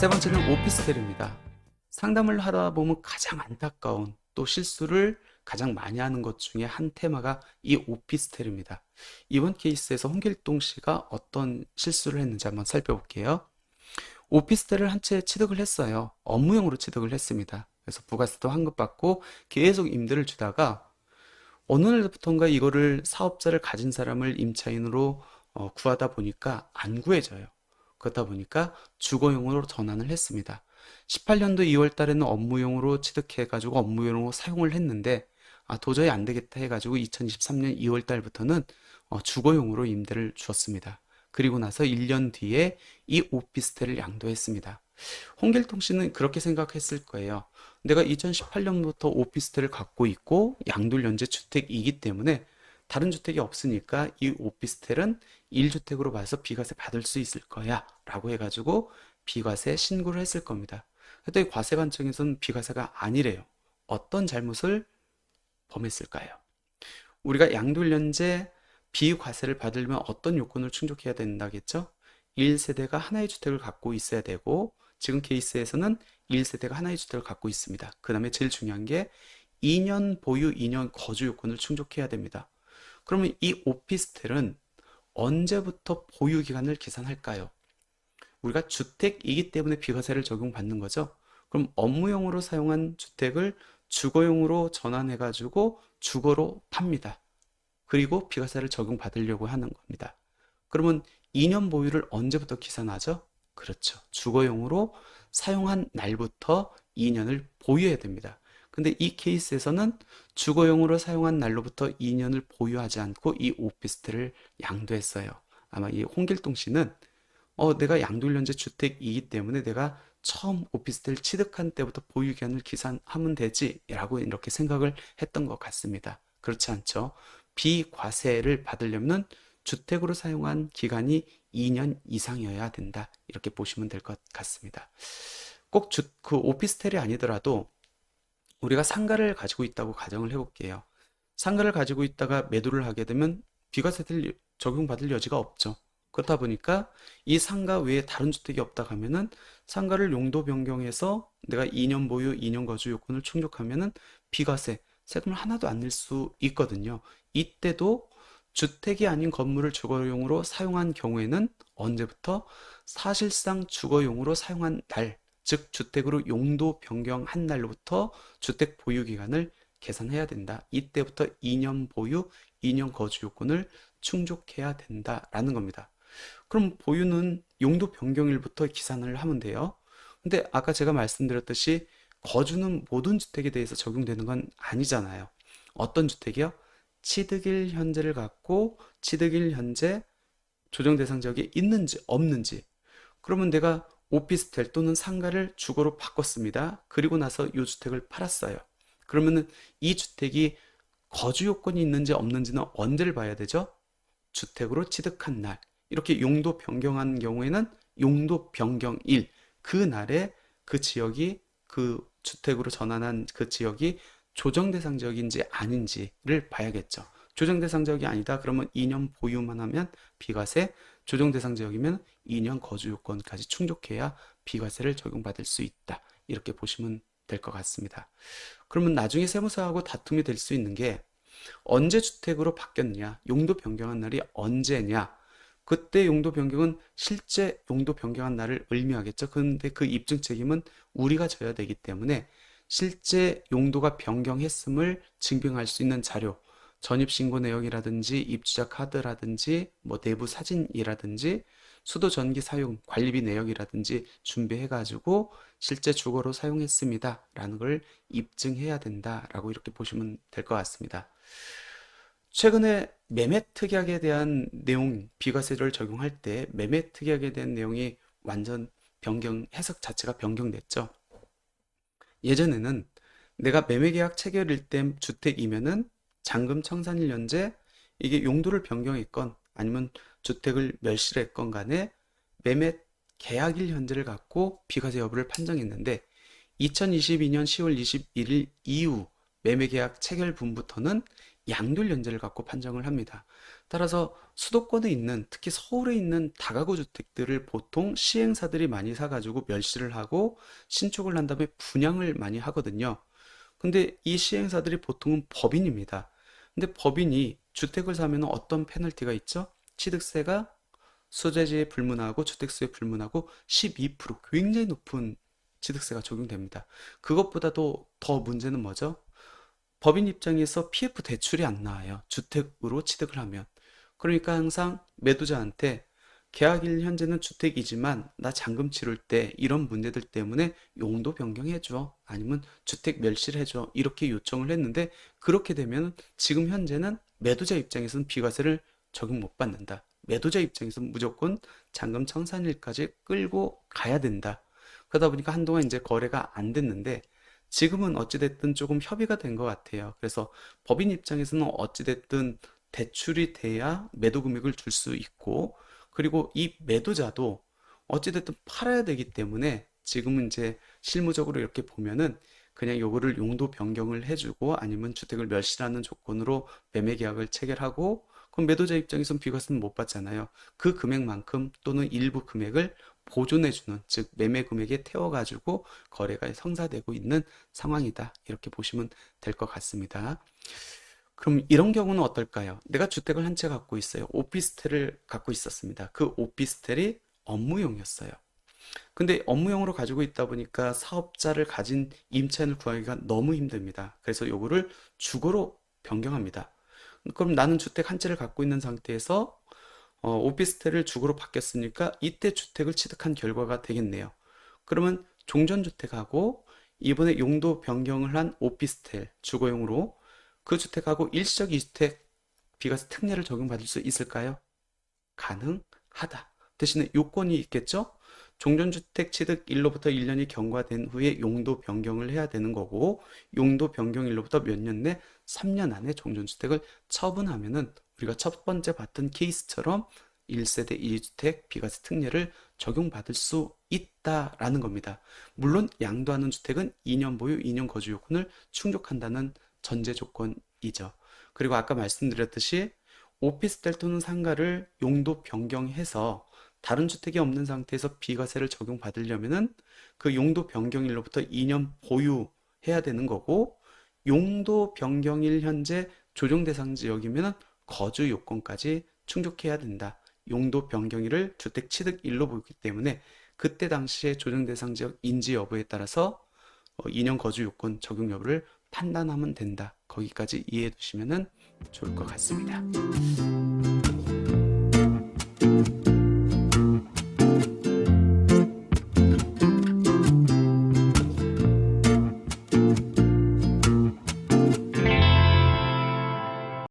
세 번째는 오피스텔입니다. 상담을 하다 보면 가장 안타까운 또 실수를 가장 많이 하는 것 중에 한 테마가 이 오피스텔입니다. 이번 케이스에서 홍길동 씨가 어떤 실수를 했는지 한번 살펴볼게요. 오피스텔을 한 채 취득을 했어요. 업무용으로 취득을 했습니다. 그래서 부가세도 환급받고 계속 임대를 주다가 어느 날부턴가 이거를 사업자를 가진 사람을 임차인으로 구하다 보니까 안 구해져요. 그렇다 보니까 주거용으로 전환을 했습니다. 18년도 2월 달에는 업무용으로 취득해가지고 업무용으로 사용을 했는데 도저히 안 되겠다 해가지고 2023년 2월 달부터는 주거용으로 임대를 주었습니다. 그리고 나서 1년 뒤에 이 오피스텔을 양도했습니다. 홍길동 씨는 그렇게 생각했을 거예요. 내가 2018년부터 오피스텔을 갖고 있고 양도일연재 주택이기 때문에 다른 주택이 없으니까 이 오피스텔은 1주택으로 봐서 비과세 받을 수 있을 거야 라고 해가지고 비과세 신고를 했을 겁니다. 그랬더니 과세관청에서는 비과세가 아니래요. 어떤 잘못을 범했을까요? 우리가 양도일연재 비과세를 받으려면 어떤 요건을 충족해야 된다겠죠? 1세대가 하나의 주택을 갖고 있어야 되고 지금 케이스에서는 1세대가 하나의 주택을 갖고 있습니다. 그 다음에 제일 중요한 게 2년 보유, 2년 거주 요건을 충족해야 됩니다. 그러면 이 오피스텔은 언제부터 보유 기간을 계산할까요? 우리가 주택이기 때문에 비과세를 적용받는 거죠. 그럼 업무용으로 사용한 주택을 주거용으로 전환해가지고 주거로 팝니다. 그리고 비과세를 적용받으려고 하는 겁니다. 그러면 2년 보유를 언제부터 계산하죠? 그렇죠. 주거용으로 사용한 날부터 2년을 보유해야 됩니다. 근데 이 케이스에서는 주거용으로 사용한 날로부터 2년을 보유하지 않고 이 오피스텔을 양도했어요. 아마 이 홍길동 씨는 내가 양도일연재 주택이기 때문에 내가 처음 오피스텔 취득한 때부터 보유 기간을 계산하면 되지 라고 이렇게 생각을 했던 것 같습니다. 그렇지 않죠. 비과세를 받으려면 주택으로 사용한 기간이 2년 이상이어야 된다. 이렇게 보시면 될 것 같습니다. 꼭 그 오피스텔이 아니더라도 우리가 상가를 가지고 있다고 가정을 해볼게요. 상가를 가지고 있다가 매도를 하게 되면 비과세를 적용받을 여지가 없죠. 그렇다 보니까 이 상가 외에 다른 주택이 없다 하면은 상가를 용도 변경해서 내가 2년 보유, 2년 거주 요건을 충족하면은 비과세, 세금을 하나도 안 낼 수 있거든요. 이때도 주택이 아닌 건물을 주거용으로 사용한 경우에는 언제부터 사실상 주거용으로 사용한 날, 즉 주택으로 용도 변경한 날로부터 주택 보유 기간을 계산해야 된다. 이때부터 2년 보유, 2년 거주 요건을 충족해야 된다라는 겁니다. 그럼 보유는 용도 변경일부터 계산을 하면 돼요. 근데 아까 제가 말씀드렸듯이 거주는 모든 주택에 대해서 적용되는 건 아니잖아요. 어떤 주택이요? 취득일 현재를 갖고 취득일 현재 조정 대상 지역에 있는지 없는지. 그러면 내가 오피스텔 또는 상가를 주거로 바꿨습니다. 그리고 나서 이 주택을 팔았어요. 그러면은 이 주택이 거주 요건이 있는지 없는지는 언제를 봐야 되죠? 주택으로 취득한 날. 이렇게 용도 변경한 경우에는 용도 변경일, 그 날에 그 지역이 그 주택으로 전환한 그 지역이 조정 대상 지역인지 아닌지를 봐야겠죠. 조정 대상 지역이 아니다 그러면 2년 보유만 하면 비과세, 조정 대상 지역이면 2년 거주 요건까지 충족해야 비과세를 적용받을 수 있다. 이렇게 보시면 될 것 같습니다. 그러면 나중에 세무서하고 다툼이 될 수 있는 게 언제 주택으로 바뀌었냐, 용도 변경한 날이 언제냐. 그때 용도 변경은 실제 용도 변경한 날을 의미하겠죠. 그런데 그 입증 책임은 우리가 져야 되기 때문에 실제 용도가 변경했음을 증명할 수 있는 자료, 전입신고 내역이라든지 입주자 카드라든지 뭐 내부 사진이라든지 수도 전기 사용 관리비 내역이라든지 준비해가지고 실제 주거로 사용했습니다 라는 걸 입증해야 된다라고 이렇게 보시면 될 것 같습니다. 최근에 매매 특약에 대한 내용, 비과세를 적용할 때 매매 특약에 대한 내용이 완전 해석 자체가 변경됐죠. 예전에는 내가 매매계약 체결일 때 주택이면은 잔금 청산일 현재 이게 용도를 변경했건 아니면 주택을 멸실했건 간에 매매 계약일 현재를 갖고 비과세 여부를 판정했는데 2022년 10월 21일 이후 매매계약 체결분부터는 양도일 연재를 갖고 판정을 합니다. 따라서 수도권에 있는, 특히 서울에 있는 다가구 주택들을 보통 시행사들이 많이 사가지고 멸실을 하고 신축을 한 다음에 분양을 많이 하거든요. 근데 이 시행사들이 보통은 법인입니다. 근데 법인이 주택을 사면 어떤 페널티가 있죠? 취득세가 소재지에 불문하고 주택수에 불문하고 12% 굉장히 높은 취득세가 적용됩니다. 그것보다도 더 문제는 뭐죠? 법인 입장에서 PF 대출이 안 나와요. 주택으로 취득을 하면. 그러니까 항상 매도자한테 계약일 현재는 주택이지만 나 잔금 치를 때 이런 문제들 때문에 용도 변경해줘. 아니면 주택 멸실해줘. 이렇게 요청을 했는데 그렇게 되면 지금 현재는 매도자 입장에서는 비과세를 적용 못 받는다. 매도자 입장에서는 무조건 잔금 청산일까지 끌고 가야 된다. 그러다 보니까 한동안 이제 거래가 안 됐는데 지금은 어찌됐든 조금 협의가 된 것 같아요. 그래서 법인 입장에서는 어찌됐든 대출이 돼야 매도 금액을 줄 수 있고, 그리고 이 매도자도 어찌됐든 팔아야 되기 때문에 지금은 이제 실무적으로 이렇게 보면은 그냥 요거를 용도 변경을 해주고 아니면 주택을 멸실하는 조건으로 매매 계약을 체결하고, 그럼 매도자 입장에선 비과세는 못 받잖아요. 그 금액만큼 또는 일부 금액을 보존해주는, 즉 매매 금액에 태워가지고 거래가 성사되고 있는 상황이다. 이렇게 보시면 될 것 같습니다. 그럼 이런 경우는 어떨까요? 내가 주택을 한 채 갖고 있어요. 오피스텔을 갖고 있었습니다. 그 오피스텔이 업무용이었어요. 근데 업무용으로 가지고 있다 보니까 사업자를 가진 임차인을 구하기가 너무 힘듭니다. 그래서 요거를 주거로 변경합니다. 그럼 나는 주택 한 채를 갖고 있는 상태에서 오피스텔을 주거로 바뀌었으니까 이때 주택을 취득한 결과가 되겠네요. 그러면 종전주택하고 이번에 용도 변경을 한 오피스텔 주거용으로 그 주택하고 일시적 2주택 비과세 특례를 적용받을 수 있을까요? 가능하다. 대신에 요건이 있겠죠? 종전주택 취득일로부터 1년이 경과된 후에 용도 변경을 해야 되는 거고, 용도 변경일로부터 몇 년 내? 3년 안에 종전주택을 처분하면은 우리가 첫 번째 봤던 케이스처럼 1세대 2주택 비과세 특례를 적용받을 수 있다라는 겁니다. 물론 양도하는 주택은 2년 보유, 2년 거주 요건을 충족한다는 전제 조건이죠. 그리고 아까 말씀드렸듯이 오피스텔 또는 상가를 용도 변경해서 다른 주택이 없는 상태에서 비과세를 적용받으려면은 그 용도 변경일로부터 2년 보유해야 되는 거고, 용도 변경일 현재 조정 대상 지역이면은 거주 요건까지 충족해야 된다. 용도 변경일을 주택 취득일로 보기 때문에 그때 당시에 조정 대상 지역 인지 여부에 따라서 2년 거주 요건 적용 여부를 판단하면 된다. 거기까지 이해해 두시면 좋을 것 같습니다.